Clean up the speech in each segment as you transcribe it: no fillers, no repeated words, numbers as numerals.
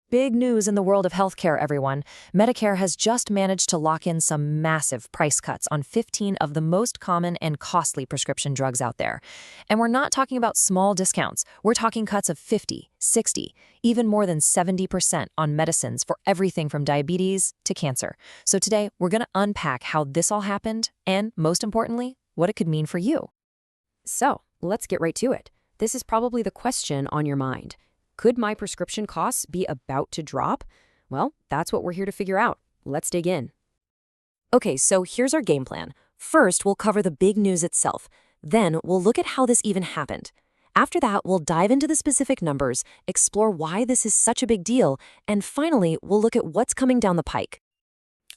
Big news in the world of healthcare, everyone. Medicare has just managed to lock in some massive price cuts on 15 of the most common and costly prescription drugs out there. And we're not talking about small discounts. We're talking cuts of 50, 60, even more than 70% on medicines for everything from diabetes to cancer. So today, we're going to unpack how this all happened and, most importantly, what it could mean for you. So, let's get right to it. This is probably the question on your mind. Could my prescription costs be about to drop? Well, that's what we're here to figure out. Let's dig in. Okay, so here's our game plan. First, we'll cover the big news itself. Then, we'll look at how this even happened. After that, we'll dive into the specific numbers, explore why this is such a big deal, and finally, we'll look at what's coming down the pike.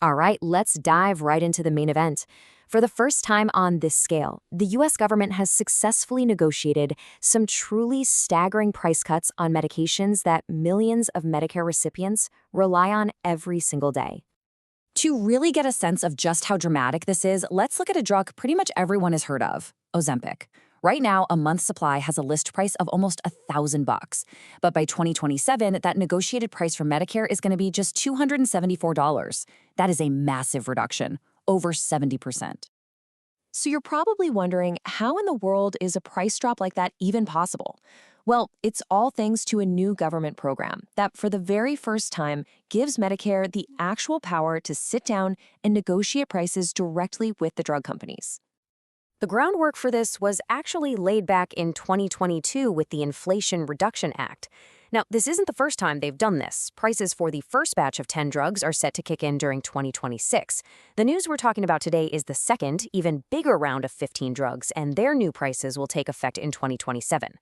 All right, let's dive right into the main event. For the first time on this scale, the U.S. government has successfully negotiated some truly staggering price cuts on medications that millions of Medicare recipients rely on every single day. To really get a sense of just how dramatic this is, let's look at a drug pretty much everyone has heard of, Ozempic. Right now, a month's supply has a list price of almost $1,000. But by 2027, that negotiated price for Medicare is going to be just $274. That is a massive reduction. Over 70%. So you're probably wondering, how in the world is a price drop like that even possible? Well, it's all thanks to a new government program that, for the very first time, gives Medicare the actual power to sit down and negotiate prices directly with the drug companies. The groundwork for this was actually laid back in 2022 with the Inflation Reduction Act. Now, this isn't the first time they've done this. Prices for the first batch of 10 drugs are set to kick in during 2026. The news we're talking about today is the second, even bigger round of 15 drugs, and their new prices will take effect in 2027.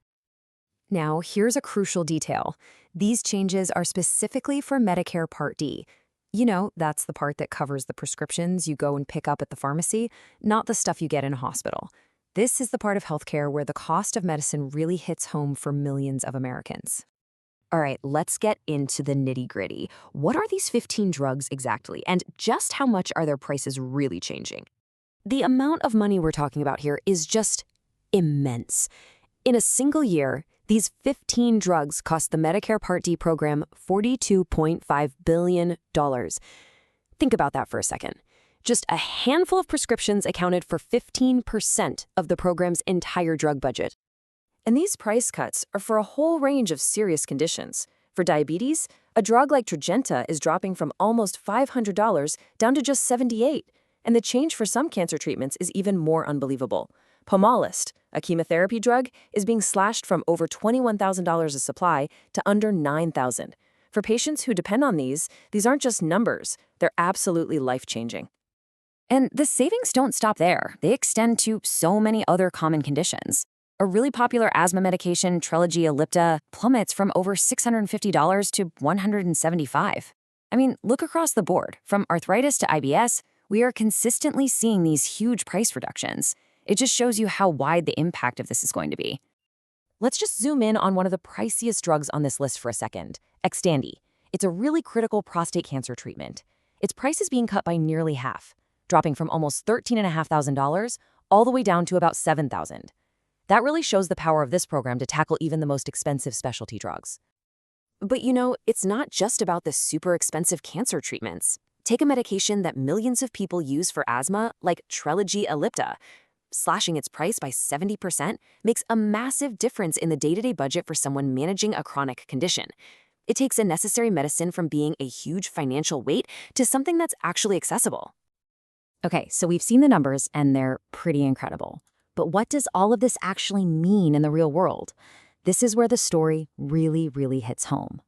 Now, here's a crucial detail. These changes are specifically for Medicare Part D. You know, that's the part that covers the prescriptions you go and pick up at the pharmacy, not the stuff you get in a hospital. This is the part of healthcare where the cost of medicine really hits home for millions of Americans. All right, let's get into the nitty-gritty. What are these 15 drugs exactly, and just how much are their prices really changing? The amount of money we're talking about here is just immense. In a single year, these 15 drugs cost the Medicare Part D program $42.5 billion. Think about that for a second. Just a handful of prescriptions accounted for 15% of the program's entire drug budget. And these price cuts are for a whole range of serious conditions. For diabetes, a drug like Tradjenta is dropping from almost $500 down to just $78. And the change for some cancer treatments is even more unbelievable. Pomalyst, a chemotherapy drug, is being slashed from over $21,000 a supply to under $9,000. For patients who depend on these aren't just numbers, they're absolutely life-changing. And the savings don't stop there. They extend to so many other common conditions. A really popular asthma medication, Trelegy Ellipta, plummets from over $650 to $175. I mean, look across the board. From arthritis to IBS, we are consistently seeing these huge price reductions. It just shows you how wide the impact of this is going to be. Let's just zoom in on one of the priciest drugs on this list for a second, Xtandi. It's a really critical prostate cancer treatment. Its price is being cut by nearly half, dropping from almost $13,500 all the way down to about $7,000. That really shows the power of this program to tackle even the most expensive specialty drugs. But you know, it's not just about the super expensive cancer treatments. Take a medication that millions of people use for asthma, like Trelegy Ellipta. Slashing its price by 70% makes a massive difference in the day-to-day budget for someone managing a chronic condition. It takes a necessary medicine from being a huge financial weight to something that's actually accessible. Okay, so we've seen the numbers, and they're pretty incredible. But what does all of this actually mean in the real world? This is where the story really, really hits home.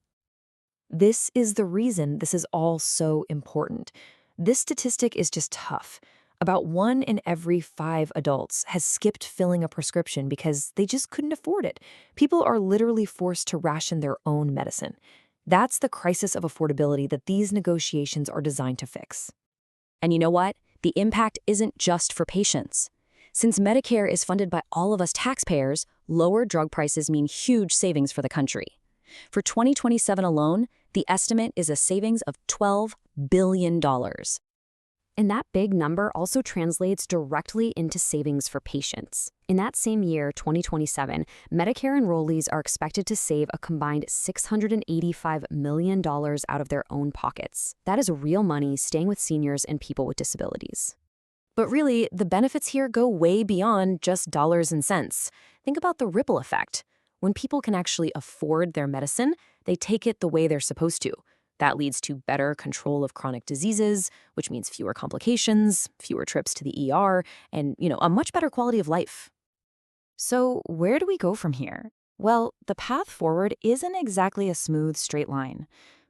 This is the reason this is all so important. This statistic is just tough. About 1 in every 5 adults has skipped filling a prescription because they just couldn't afford it. People are literally forced to ration their own medicine. That's the crisis of affordability that these negotiations are designed to fix. And you know what? The impact isn't just for patients. Since Medicare is funded by all of us taxpayers, lower drug prices mean huge savings for the country. For 2027 alone, the estimate is a savings of $12 billion. And that big number also translates directly into savings for patients. In that same year, 2027, Medicare enrollees are expected to save a combined $685 million out of their own pockets. That is real money staying with seniors and people with disabilities. But really, the benefits here go way beyond just dollars and cents. Think about the ripple effect. When people can actually afford their medicine, they take it the way they're supposed to. That leads to better control of chronic diseases, which means fewer complications, fewer trips to the ER, and, a much better quality of life. So where do we go from here? Well, the path forward isn't exactly a smooth, straight line.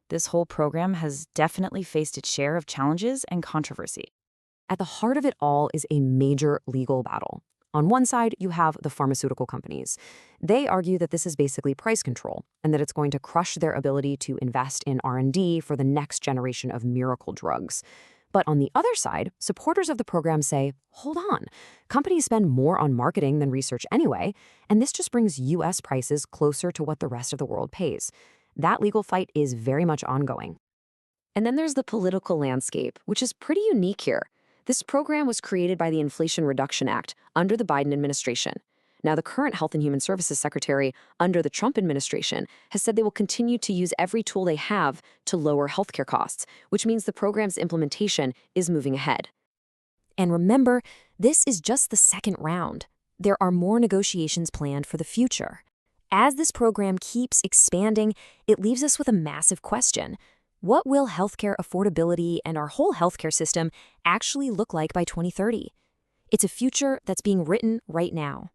This whole program has definitely faced its share of challenges and controversy. At the heart of it all is a major legal battle. On one side, you have the pharmaceutical companies. They argue that this is basically price control and that it's going to crush their ability to invest in R&D for the next generation of miracle drugs. But on the other side, supporters of the program say, hold on, companies spend more on marketing than research anyway, and this just brings U.S. prices closer to what the rest of the world pays. That legal fight is very much ongoing. And then there's the political landscape, which is pretty unique here. This program was created by the Inflation Reduction Act under the Biden administration. Now, the current Health and Human Services Secretary under the Trump administration has said they will continue to use every tool they have to lower healthcare costs, which means the program's implementation is moving ahead. And remember, this is just the second round. There are more negotiations planned for the future. As this program keeps expanding, it leaves us with a massive question. What will healthcare affordability and our whole healthcare system actually look like by 2030? It's a future that's being written right now.